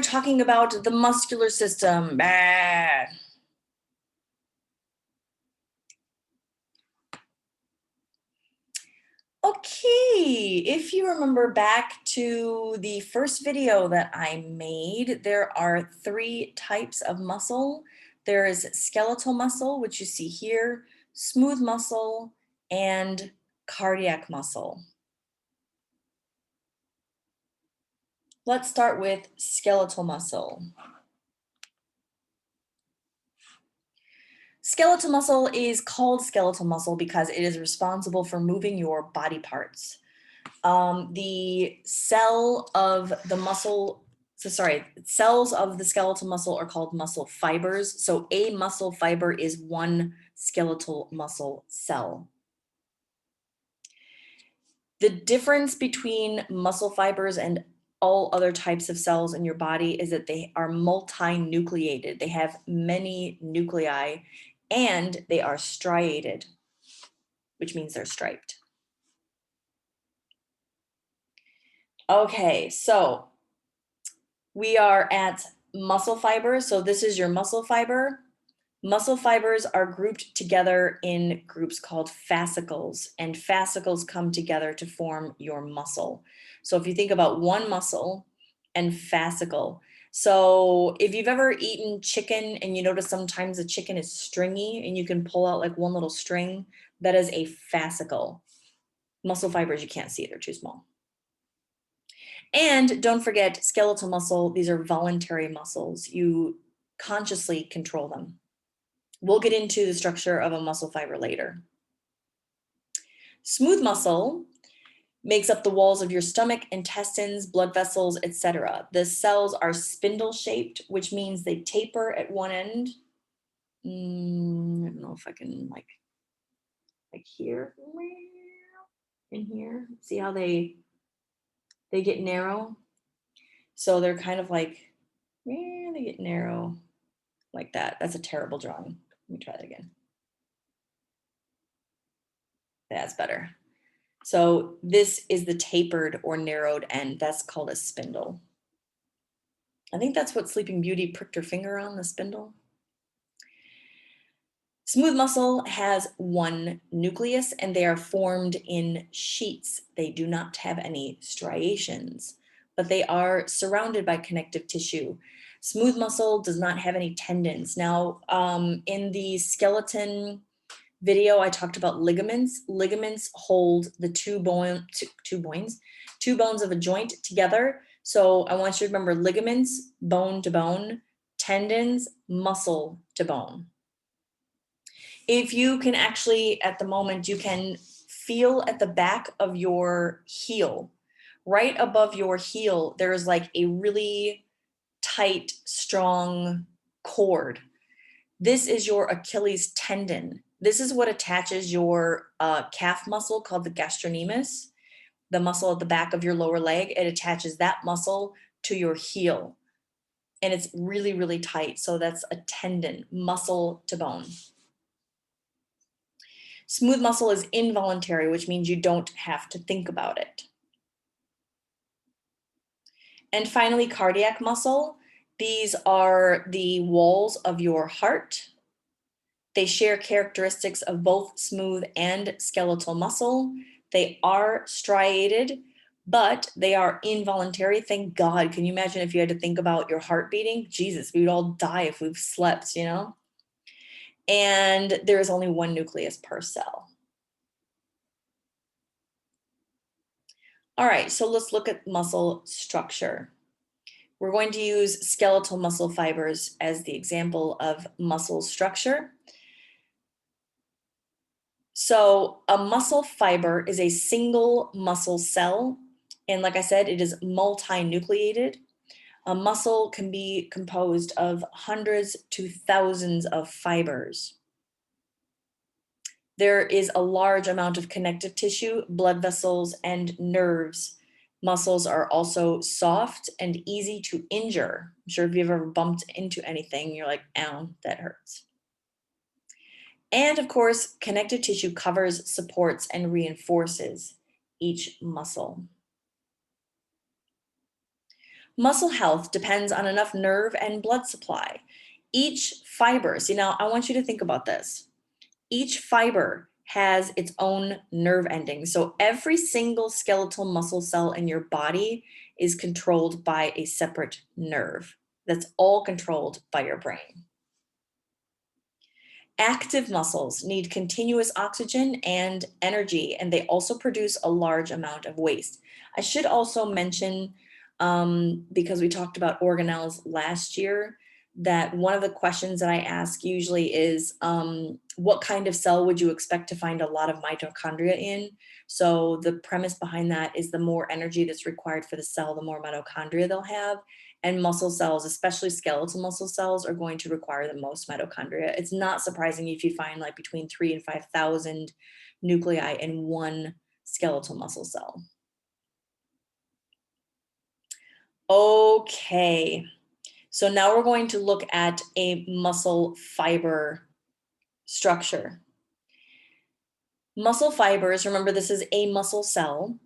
are talking about the muscular system. Bah. Okay, if you remember back to the first video that I made, there are 3 types of muscle. There is skeletal muscle, which you see here, smooth muscle, and cardiac muscle. Let's start with skeletal muscle. Skeletal muscle is called skeletal muscle because it is responsible for moving your body parts. The cell of the muscle, cells of the skeletal muscle are called muscle fibers. So a muscle fiber is one skeletal muscle cell. The difference between muscle fibers and all other types of cells in your body is that they are multinucleated. They have many nuclei and they are striated, which means they're striped. Okay, so we are at muscle fibers. So this is your muscle fiber. Muscle fibers are grouped together in groups called fascicles, and fascicles come together to form your muscle. So if you think about one muscle and fascicle, so if you've ever eaten chicken and you notice sometimes the chicken is stringy and you can pull out like one little string, that is a fascicle. Muscle fibers, you can't see, they're too small. And don't forget skeletal muscle, these are voluntary muscles. You consciously control them. We'll get into the structure of a muscle fiber later. Smooth muscle makes up the walls of your stomach, intestines, blood vessels, etc. The cells are spindle shaped, which means they taper at one end. I don't know if I can like here, in here. See how they get narrow? So they're kind of like, they get narrow like that. That's a terrible drawing. Let me try that again. That's better. So this is the tapered or narrowed end. That's called a spindle. I think that's what Sleeping Beauty pricked her finger on, the spindle. Smooth muscle has one nucleus and they are formed in sheets. They do not have any striations, but they are surrounded by connective tissue. Smooth muscle does not have any tendons. Now, in the skeleton video, I talked about ligaments. Ligaments hold the two bones of a joint together. So I want you to remember ligaments, bone to bone, tendons, muscle to bone. If you can actually, at the moment, you can feel at the back of your heel, right above your heel, there's like a really tight, strong cord. This is your Achilles tendon. This is what attaches your calf muscle called the gastrocnemius, the muscle at the back of your lower leg. It attaches that muscle to your heel. And it's really, really tight. So that's a tendon, muscle to bone. Smooth muscle is involuntary, which means you don't have to think about it. And finally, cardiac muscle. These are the walls of your heart. They share characteristics of both smooth and skeletal muscle. They are striated, but they are involuntary. Thank God. Can you imagine if you had to think about your heart beating? Jesus, we would all die if we've slept, you know? And there is only one nucleus per cell. All right, so let's look at muscle structure. We're going to use skeletal muscle fibers as the example of muscle structure. So a muscle fiber is a single muscle cell. And like I said, it is multinucleated. A muscle can be composed of hundreds to thousands of fibers. There is a large amount of connective tissue, blood vessels, and nerves. Muscles are also soft and easy to injure. I'm sure if you've ever bumped into anything, you're like, ow, that hurts. And of course, connective tissue covers, supports, and reinforces each muscle. Muscle health depends on enough nerve and blood supply. Each fiber, see now I want you to think about this. Each fiber has its own nerve ending. So every single skeletal muscle cell in your body is controlled by a separate nerve. That's all controlled by your brain. Active muscles need continuous oxygen and energy, and they also produce a large amount of waste. I should also mention, because we talked about organelles last year, that one of the questions that I ask usually is, what kind of cell would you expect to find a lot of mitochondria in? So the premise behind that is the more energy that's required for the cell, the more mitochondria they'll have. And muscle cells, especially skeletal muscle cells, are going to require the most mitochondria. It's not surprising if you find like between 3,000 and 5,000 nuclei in one skeletal muscle cell. Okay, so now we're going to look at a muscle fiber structure. Muscle fibers, remember this is a muscle cell.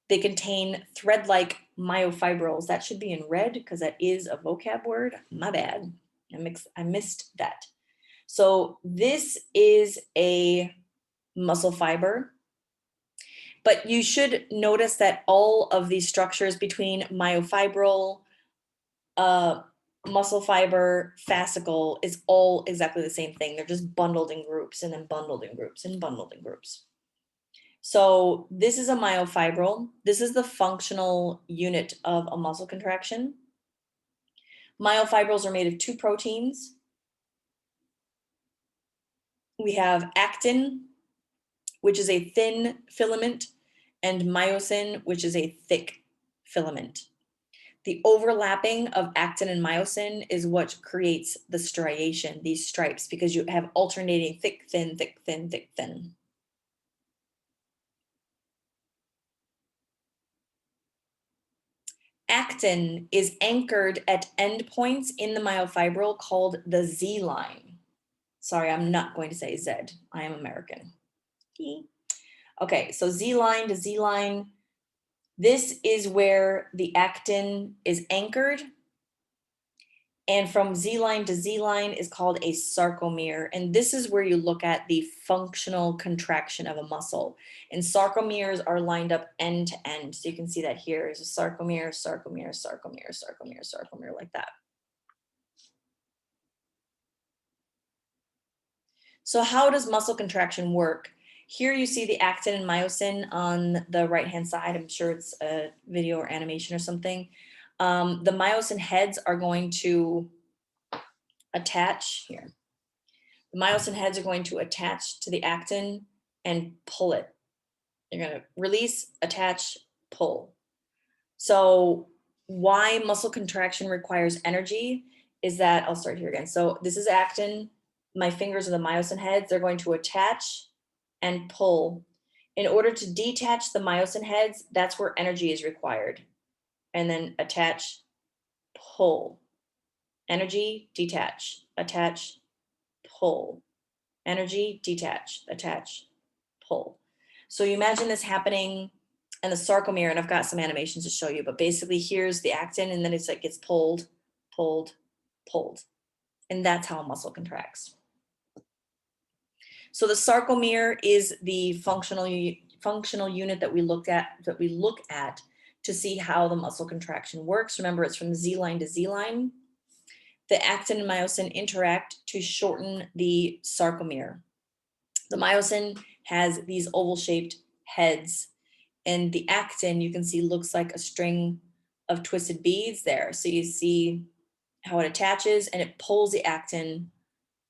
They contain thread-like myofibrils. That should be in red because that is a vocab word. My bad. I missed that. So this is a muscle fiber. But you should notice that all of these structures between myofibril, muscle fiber, fascicle is all exactly the same thing. They're just bundled in groups and then bundled in groups and bundled in groups. So this is a myofibril. This is the functional unit of a muscle contraction. Myofibrils are made of two proteins. We have actin, which is a thin filament, and myosin, which is a thick filament. The overlapping of actin and myosin is what creates the striation, these stripes, because you have alternating thick, thin, thick, thin, thick, thin. Actin is anchored at endpoints in the myofibril called the Z line. Sorry, I'm not going to say Z. I am American. Okay, so Z line to Z line. This is where the actin is anchored. And from Z line to Z line is called a sarcomere. And this is where you look at the functional contraction of a muscle. And sarcomeres are lined up end to end. So you can see that here is a sarcomere, sarcomere, sarcomere, sarcomere, sarcomere, like that. So how does muscle contraction work? Here you see the actin and myosin on the right-hand side. I'm sure it's a video or animation or something. The myosin heads are going to attach here. The myosin heads are going to attach to the actin and pull it. You're going to release, attach, pull. So why muscle contraction requires energy is that, I'll start here again. So this is actin. My fingers are the myosin heads. They're going to attach and pull. In order to detach the myosin heads, that's where energy is required. And then attach, pull. Energy, detach, attach, pull. Energy, detach, attach, pull. So you imagine this happening in the sarcomere, and I've got some animations to show you, but basically here's the actin, and then it's like gets pulled, pulled, pulled. And that's how a muscle contracts. So the sarcomere is the functional unit that we look at to see how the muscle contraction works. Remember, it's from Z line to Z line. The actin and myosin interact to shorten the sarcomere. The myosin has these oval-shaped heads, and the actin, you can see, looks like a string of twisted beads there. So you see how it attaches and it pulls the actin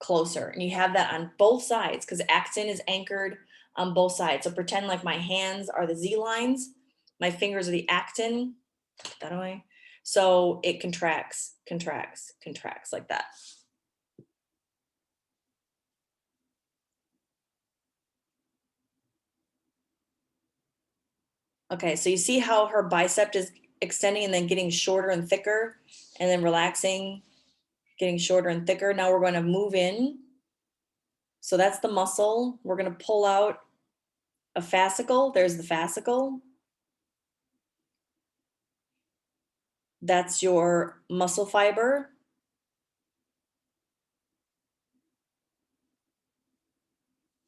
closer. And you have that on both sides because actin is anchored on both sides. So pretend like my hands are the Z lines, my fingers are the actin, put that away. So it contracts, contracts, contracts like that. Okay, so you see how her bicep is extending and then getting shorter and thicker and then relaxing, getting shorter and thicker. Now we're going to move in. So that's the muscle. We're going to pull out a fascicle. There's the fascicle. That's your muscle fiber.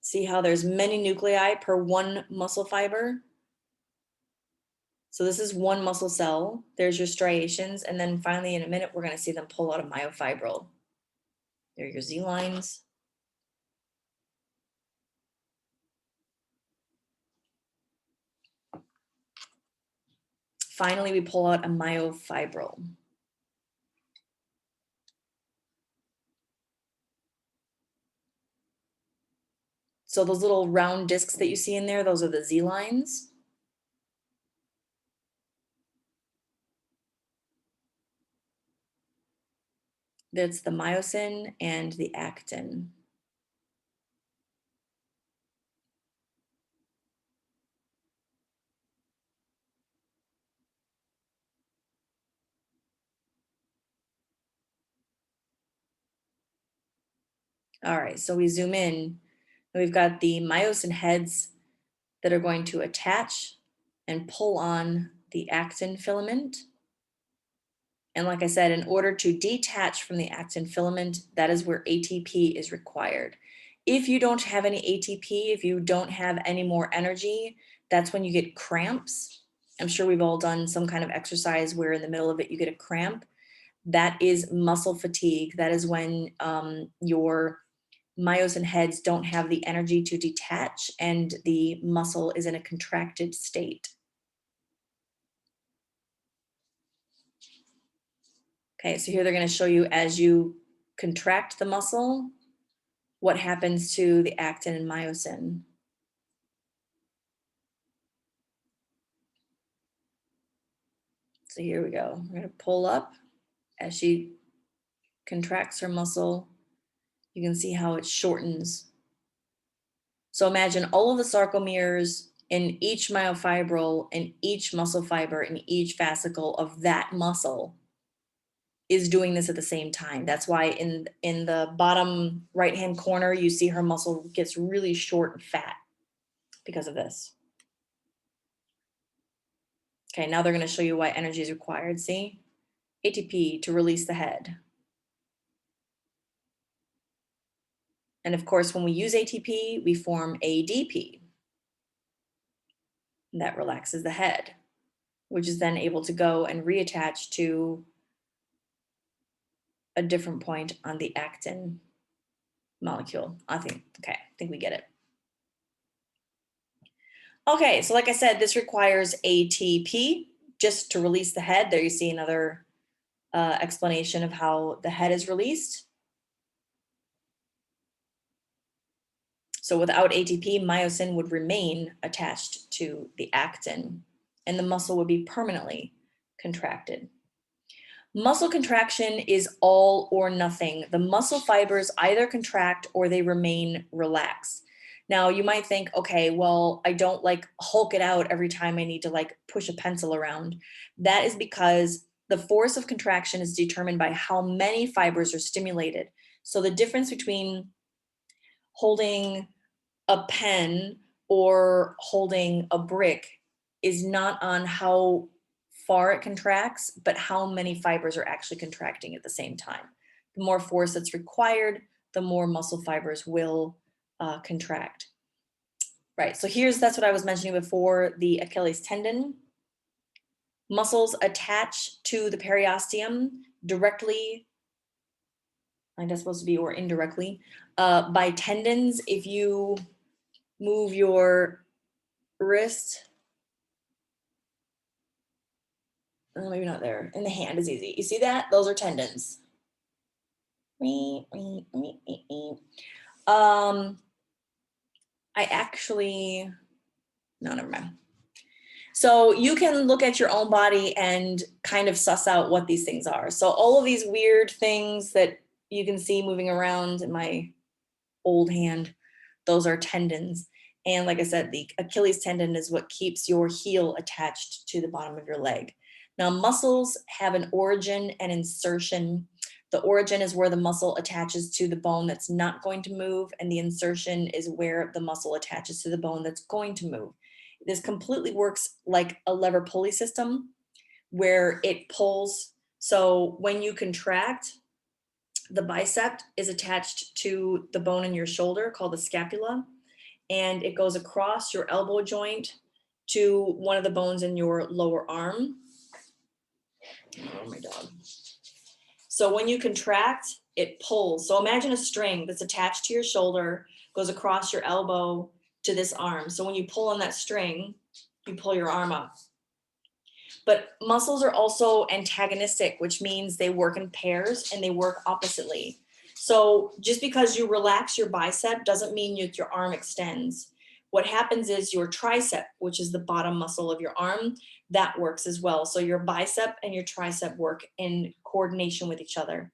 See how there's many nuclei per one muscle fiber? So this is one muscle cell. There's your striations. And then finally, in a minute, we're going to see them pull out a myofibril. There are your Z lines. Finally, we pull out a myofibril. So those little round discs that you see in there, those are the Z lines. That's the myosin and the actin. All right, so we zoom in, and we've got the myosin heads that are going to attach and pull on the actin filament. And like I said, in order to detach from the actin filament, that is where ATP is required. If you don't have any ATP, if you don't have any more energy, that's when you get cramps. I'm sure we've all done some kind of exercise where in the middle of it you get a cramp. That is muscle fatigue. That is when your myosin heads don't have the energy to detach and the muscle is in a contracted state. Okay, so here they're going to show you as you contract the muscle, what happens to the actin and myosin. So here we go. We're going to pull up as she contracts her muscle. You can see how it shortens. So imagine all of the sarcomeres in each myofibril, in each muscle fiber, in each fascicle of that muscle is doing this at the same time. That's why in the bottom right-hand corner, you see her muscle gets really short and fat because of this. Okay, now they're going to show you why energy is required. See? ATP to release the head. And of course, when we use ATP, we form ADP. And that relaxes the head, which is then able to go and reattach to a different point on the actin molecule. I think we get it. Okay, so like I said, this requires ATP just to release the head. There you see another explanation of how the head is released. So without ATP, myosin would remain attached to the actin and the muscle would be permanently contracted. Muscle contraction is all or nothing. The muscle fibers either contract or they remain relaxed. Now you might think, okay, well, I don't like Hulk it out every time I need to like push a pencil around. That is because the force of contraction is determined by how many fibers are stimulated. So the difference between holding a pen or holding a brick is not on how far it contracts, but how many fibers are actually contracting at the same time. The more force that's required, the more muscle fibers will contract. Right, so that's what I was mentioning before, the Achilles tendon. Muscles attach to the periosteum directly, I guess supposed to be, or indirectly, by tendons. If you move your wrist, maybe not there, in the hand is easy. You see that? Those are tendons. I actually, no, never mind. So you can look at your own body and kind of suss out what these things are. So all of these weird things that you can see moving around in my old hand, those are tendons. And like I said, the Achilles tendon is what keeps your heel attached to the bottom of your leg. Now, muscles have an origin and insertion. The origin is where the muscle attaches to the bone that's not going to move, and the insertion is where the muscle attaches to the bone that's going to move. This completely works like a lever pulley system. where it pulls. So when you contract, the bicep is attached to the bone in your shoulder called the scapula, and it goes across your elbow joint to one of the bones in your lower arm. Oh, my dog. So when you contract, it pulls. So imagine a string that's attached to your shoulder, goes across your elbow to this arm. So when you pull on that string, you pull your arm up. But muscles are also antagonistic, which means they work in pairs and they work oppositely. So just because you relax your bicep doesn't mean that your arm extends. What happens is your tricep, which is the bottom muscle of your arm, that works as well. So your bicep and your tricep work in coordination with each other.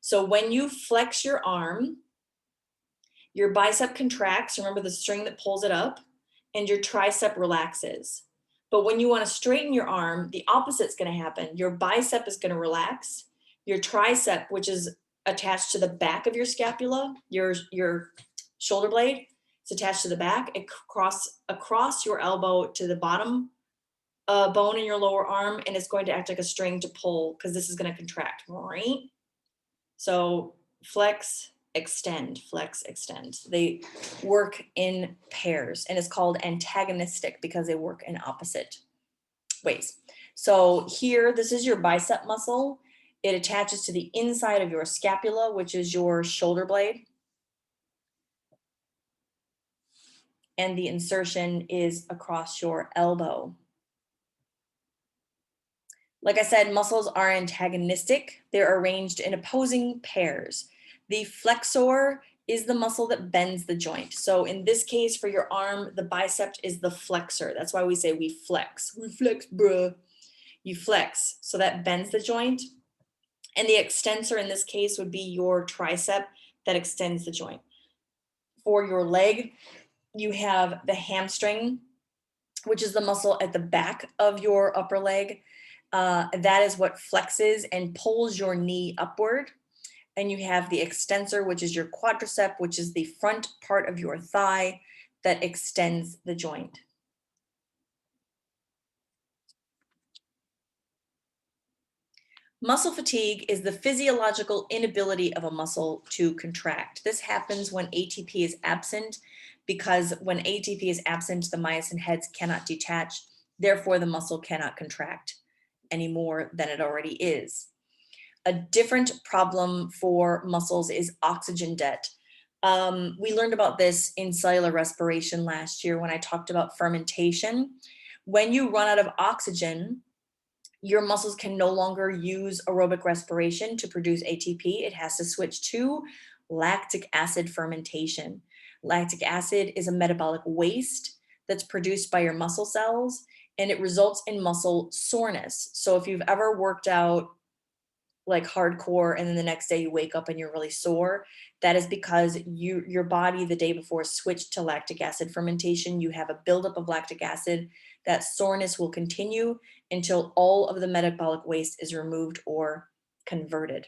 So when you flex your arm, your bicep contracts, remember the string that pulls it up, and your tricep relaxes. But when you want to straighten your arm, the opposite's going to happen. Your bicep is going to relax. Your tricep, which is attached to the back of your scapula, your shoulder blade, it's attached to the back. It across your elbow to the bottom bone in your lower arm, and it's going to act like a string to pull because this is going to contract. Right? So flex, extend, flex, extend. They work in pairs, and it's called antagonistic because they work in opposite ways. So here, this is your bicep muscle. It attaches to the inside of your scapula, which is your shoulder blade. And the insertion is across your elbow. Like I said, muscles are antagonistic. They're arranged in opposing pairs. The flexor is the muscle that bends the joint. So in this case, for your arm, the bicep is the flexor. That's why we say we flex. We flex, bruh. You flex. So that bends the joint. And the extensor in this case would be your tricep that extends the joint. For your leg, you have the hamstring, which is the muscle at the back of your upper leg. That is what flexes and pulls your knee upward. And you have the extensor, which is your quadricep, which is the front part of your thigh that extends the joint. Muscle fatigue is the physiological inability of a muscle to contract. This happens when ATP is absent, because when ATP is absent, the myosin heads cannot detach. Therefore, the muscle cannot contract any more than it already is. A different problem for muscles is oxygen debt. We learned about this in cellular respiration last year when I talked about fermentation. When you run out of oxygen, your muscles can no longer use aerobic respiration to produce ATP. It has to switch to lactic acid fermentation. Lactic acid is a metabolic waste that's produced by your muscle cells, and it results in muscle soreness. So if you've ever worked out like hardcore and then the next day you wake up and you're really sore, that is because your body the day before switched to lactic acid fermentation. You have a buildup of lactic acid. That soreness will continue until all of the metabolic waste is removed or converted.